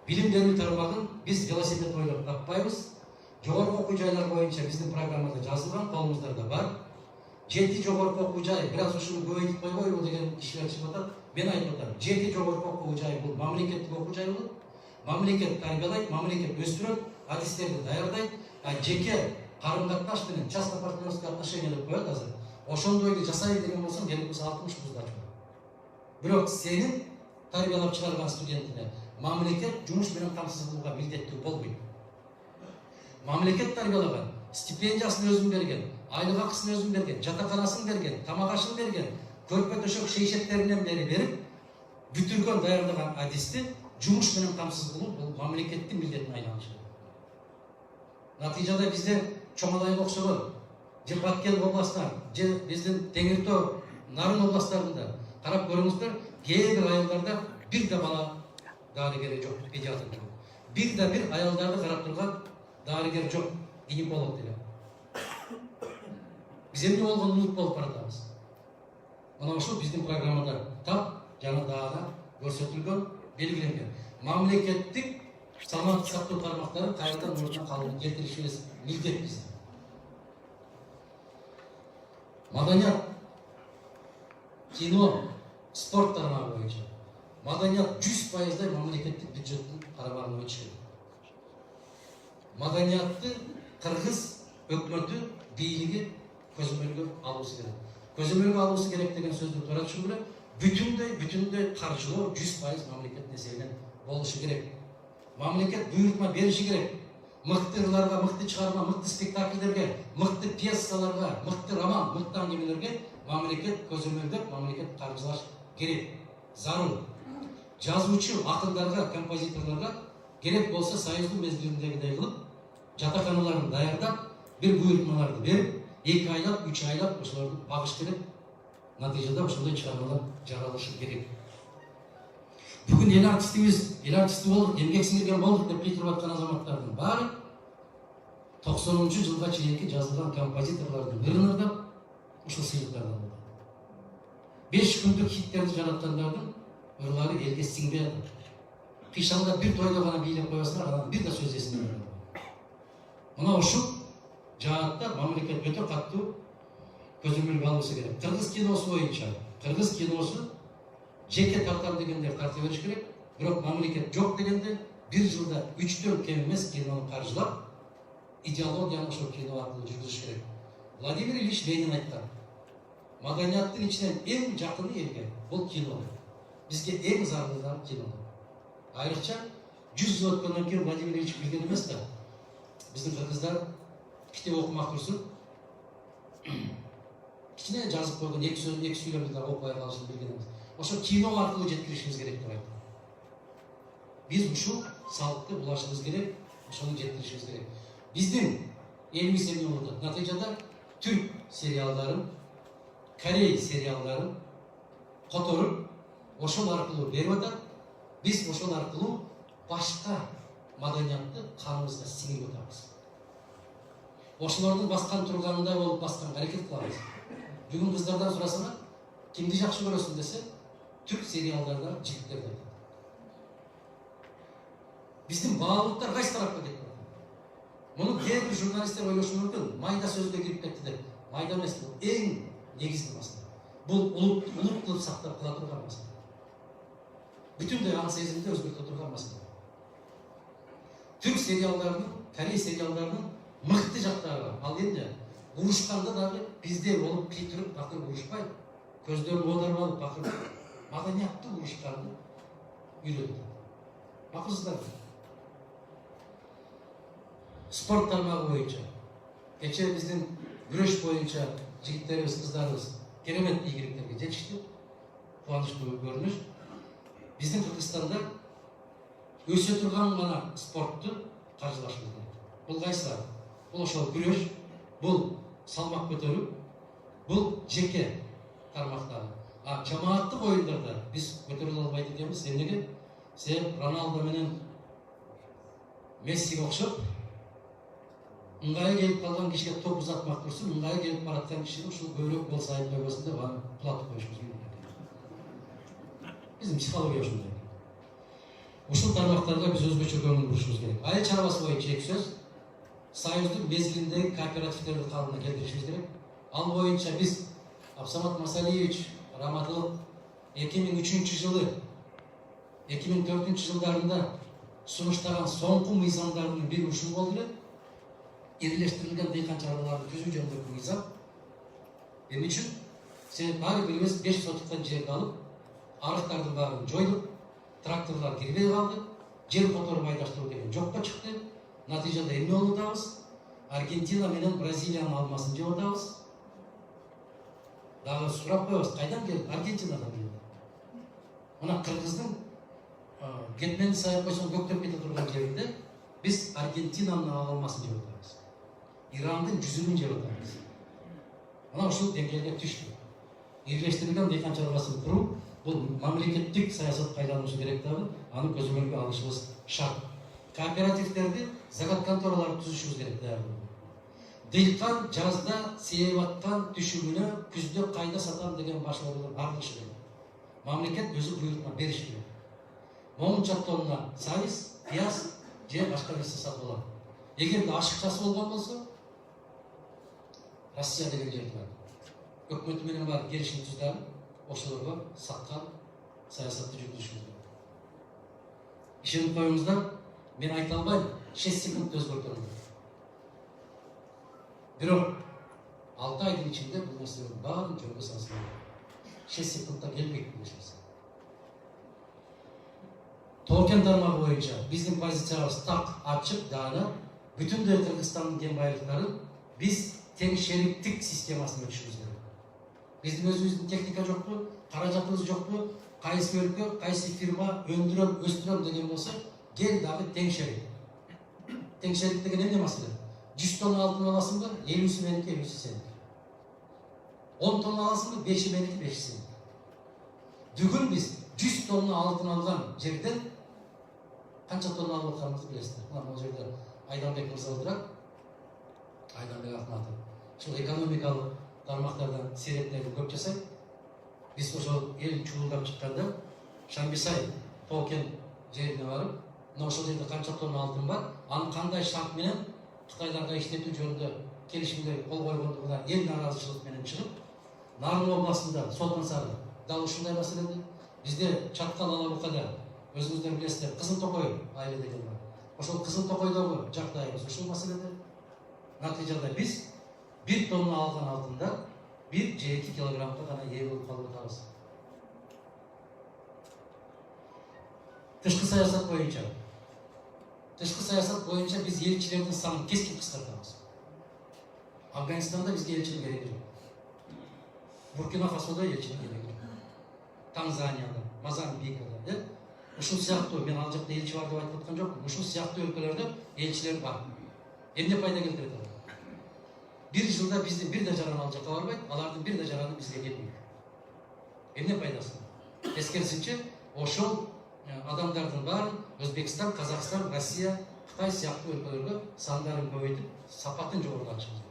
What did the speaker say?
Билим берүү тармагын биз велосипед ойлоп таппайбыз. Жогорку окуу жайлар боюнча биздин программада жазылган, колумуздарда бар. 7 жогорку окуу жай, бираз ушуну көбөйтүп койбойбу деген кишилер чыгып атат. Мен айтып атам, 7 жогорку окуу жай бул мамлекеттик окуу жай болот. Мамлекет тарбиялайт, мамлекет өстүрөт, адистерди даярдайт, жеке карым-катнаш менен частно партнерское отношение деп коет азыр. Ошондойду жасай деген болсоң, келип 60 кыздар чыгат. Бирок сенин тарбиялап чыгарган студентине мамлекет жумуш менен камсыз кылууга милдеттүү болбойт. Мамлекет тарбиялаган, стипендиясын өзүн берген, айлык акысын өзүн берген, жатаканасын берген, тамак ашын берген, көрпө төшөк шейшектеринен бери берип, бүтүргөн даярдаган адисти жумуш менен камсыз кылуу бул мамлекеттин милдетине айланышы. Натыйжада бизде Чоңалайга окшогон, же Баткен областынан, же биздин Теңир Тоо, Нарын областтарында карап көрүңүздөр, кээ бир айылдарда бир да бала дарыгери жок, педиатр жок. Бир да бир аялдарды карап турган дарыгер жок, гинеколог деле. Биз эмне болгонун унутуп болуп баратабыз. Мына ушул биздин программада тап жана дагы көрсөтүлгөн, белгиленген. Мамлекеттик саламаттык сактоо тармактары кайрадан ордуна калууну келтиришибиз милдет биздин. Маданият, кино, спорт тармагы боюнча маданият 100% мамлекеттик бюджеттин карамагына өтүшү керек. Маданиятты кыргыз өкмөтү, бийлиги көзөмөлгө алуусу керек. Көзөмөлгө алуусу керек деген сөздү туура түшүнгүлө, бүтүндөй каржылоо 100% мамлекеттин эсебинен болушу керек. Мамлекет буйрутма бериши керек. Мыкты ырларга, мыкты чыгарма, мыкты спектакльдерге, мыкты пьесаларга, мыкты роман, мыкты аңгемелерге мамлекет көзөмөлдөп, мамлекет каржылаш керек. Зарыл. Жазуучу акындарга, композиторлорго керек болсо союздун мезгилиндегидей кылып, жатаканаларын даярдап, бир буйрутмаларды берип, 2 айлап, 3 айлап ошолорду багыш керек. Натыйжада ошондой чыгармалар жаралышы керек. Бүгүн эл артисти болдук, эмгек сиңирген болдук деп питирип аткан азаматтардын баары 90-жылга чейинки жазылган композиторлордун ырын ырдап, ушул сыйлыктарды алды. 5 күндүк хиттерди жараткандардын ырлары элге сиңбей атат. Кыйшалда бир тойдо гана бийлеп коесуңар, анан бир да сөз эсине албайт. Мына ушул жаатта мамлекет өтө катуу көзөмөлгө алуусу керек. Кыргыз киносу боюнча, кыргыз киносу жеке тартам дегенде тарта бериш керек. Бирок мамлекет жок дегенде бир жылда 3-төн кем эмес кинону каржылап, идеологияны ошол кино аркылуу жүргүзүш керек. Владимир Ильич Ленин айткан, маданияттын ичинен эң жакыны элге бул кино. Бизге эң зарылдары кино. Айрыкча 100 жыл өткөндөн кийин Владимир Ильич билген эмес да. Биздин кыргыздар китеп окумак турсун. Кичине жазып койгон эки сүйлөмдү да окуй алышын билген эмес. Ошо кино аркылуу жеткиришибиз керек деп айттым. Биз ушул салыкты булашыбыз керек, ошону жеткиришибиз керек. Биздин элибиз эмне болуп атат? Натыйжада түрк сериалдарын, Корей сериалдарын которуп, ошол аркылуу берип атат. Биз ошол аркылуу башка маданиятты каныбызга сиңирип атабыз. Ошолордун баскан турганындай болуп басканга аракет кылабыз. Бүгүн кыздардан сурасаңар, кимди жакшы көрөсүң десе, түрк сериалдардан жигиттерди айтат. Биздин баалуулуктар кайсы тарапка кетип атат? Муну кээ бир журналисттер ойлошу мүмкүн, майда сөзгө кирип кетти деп. Майда эмес, бул эң негизги маселе. Бул улут кылып сактап кала турган маселе. Бүтүндөй аң сезимди өзгөртө турган маселе. Түрк сериалдарынын, Корей сериалдарынын мыкты жактары бар. Ал эмне? Урушканда дагы бизде болуп кыйтырып бакыр урушпай, көздөрүн оодарып алып бакыр маданиятты урушканды үйрөтөт. Бакырсыздар. Спорт тармагы боюнча, кечээ биздин күрөш боюнча жигиттерибиз, кыздарыбыз керемет ийгиликтерге жетишти. Кубанычтуу көрүнүш. Биздин Кыргызстанда өсө турган гана спортту каржылашыбыз керек. Бул кайсылар? Бул ошол күрөш, бул салмак көтөрүү, бул жеке тармактары. Жамааттык оюндарда биз көтөрүлө албайт экенбиз. Эмнеге? Себеп Роналдо менен Мессиге окшоп, ыңгайы келип калган кишиге топ узатмак турсун, ыңгайы келип бараткан кишини ушул көбүрөөк болсо айыптай койсун деп аны кулатып коюшубуз керек. Биздин психология ушундай. Ушул тармактарга биз өзгөчө көңүл бурушубуз керек. Айыл чарбасы боюнча эки сөз. Союздун мезгилиндеги кооперативтерди калыбына келтиришибиз керек. Ал боюнча биз Абсамат Масалиевич раматылык 2003 жылы 2004 жылдарында сунуштаган соңку мыйзамдардын бири ушул болду эле. Ирлештирилген дыйкан чарбаларды түзүү жөнүндөгү мыйзам. Эмне үчүн? Себеби ар бирибиз 5 сотуктан жерди алып, арыктардын баарын жоюп, тракторлар кирбей калды, жер которуп айдаштыруу деген жокко чыкты. Натыйжада эмне болуп атабыз? Аргентина менен Бразилиянын алмасын жеп атабыз. Дагы сурап коебуз, кайдан келди? Аргентинадан келди. Мына Кыргыздын кетменди саяп койсоң көктөп кете турган жеринде биз Аргентинанын алмасын жеп атабыз. Ирандын жүзүмүн жеп атабыз. Мына ушул деңгээлге түштү. Ирлештирилген дыйкан чарбасын куруу бул мамлекеттик саясатка айланышы керек дагы, аны көзөмөлгө алышыбыз шарт. Кооперативтерди, загат контораларды түзүшүбүз керек дагы. Дыйкан жазда сээп аткан түшүмүнө күздө кайда сатам деген башылыгы барлышы керек. Мамлекет өзү буйрукма бериши керек. Момунча тонна сабиз, пияз же башка нерсе сатып алат. Эгерде ашыкчасы болгон болсо, Россия деген жер бар. Өкмөтү менен барып келишим түздү, ошолорго саткан саясатты жүргүзүшүбүз керек. Ишенип коюңуздар, мен айта албайм, 6 секунд өзгөртөм. Бирок 6 айдын ичинде бул нерселердин баарын жөнгө салсам, 6 секундта келбейт бул нерсе. Токен тармагы боюнча биздин позициябыз так ачык, дагы бүтүндөй Кыргызстандын кен байлыктарын биз тең шериктик системасына өтүшүбүз керек. Биздин өзүбүздүн техника жокпу, каражатыбыз жокпу, кайсы өлкө, кайсы фирма өндүрөм, өстүрөм деген болсо, кел дагы тең шерик. Тең шерик деген эмне маселе? 100 тонна алтын аласыңбы? 50-си меники, 50-си сеники. 10 тонна аласыңбы? 5-и меники, 5-и сеники. Бүгүн биз 100 тонна алтын алган жерден канча тонна алып атканыбызды билесиздер. Мына бул жерде Айданбек мырза отурат. Айданбек Акматов. Ушул экономикалык тармактардан серептерди көп жасайт. Биз ошол эл чуулдап чыкканда Шамбисай токен жерине барып, мына ошол жерде канча тонна алтын бар, аны кандай шарт менен Кытайларга иштетүү жөнүндө келишимге кол койгондугуна эл нааразычылык менен чыгып, Нарын областында Сотмансары дал ушундай маселеде, бизде Чаткал Алабукада өзүңүздөр билесиздер, Кызыл Токой айылы деген бар. Ошол Кызыл Токойдогу жагдайыбыз ушул маселеде. Натыйжада биз 1 тонна алган алтында 1 же 2 килограммга гана ээ болуп калып атабыз. Тышкы саясат боюнча. Тышкы саясат боюнча биз элчилердин санын кескин кыскартабыз. Афганистанда бизге элчинин кереги жок. Буркина Фасодо элчинин кереги жок. Танзанияда, Мозамбикада, ушул сыяктуу, мен ал жакта элчи бар деп айтып аткан жокмун. Ушул сыяктуу өлкөлөрдө элчилер бар. Эмне пайда келтирет алар? Bir жылда биздин бир да жаран ал жакка барбайт, алардын бир да жараны бизге келбейт. Эмне пайдасы? Тескерисинче, ошол адамдардын баарын Өзбекстан, Казакстан, Россия, Кытай сыяктуу өлкөлөргө сандарын көбөйтүп, сапатын жогорулатышыбыз.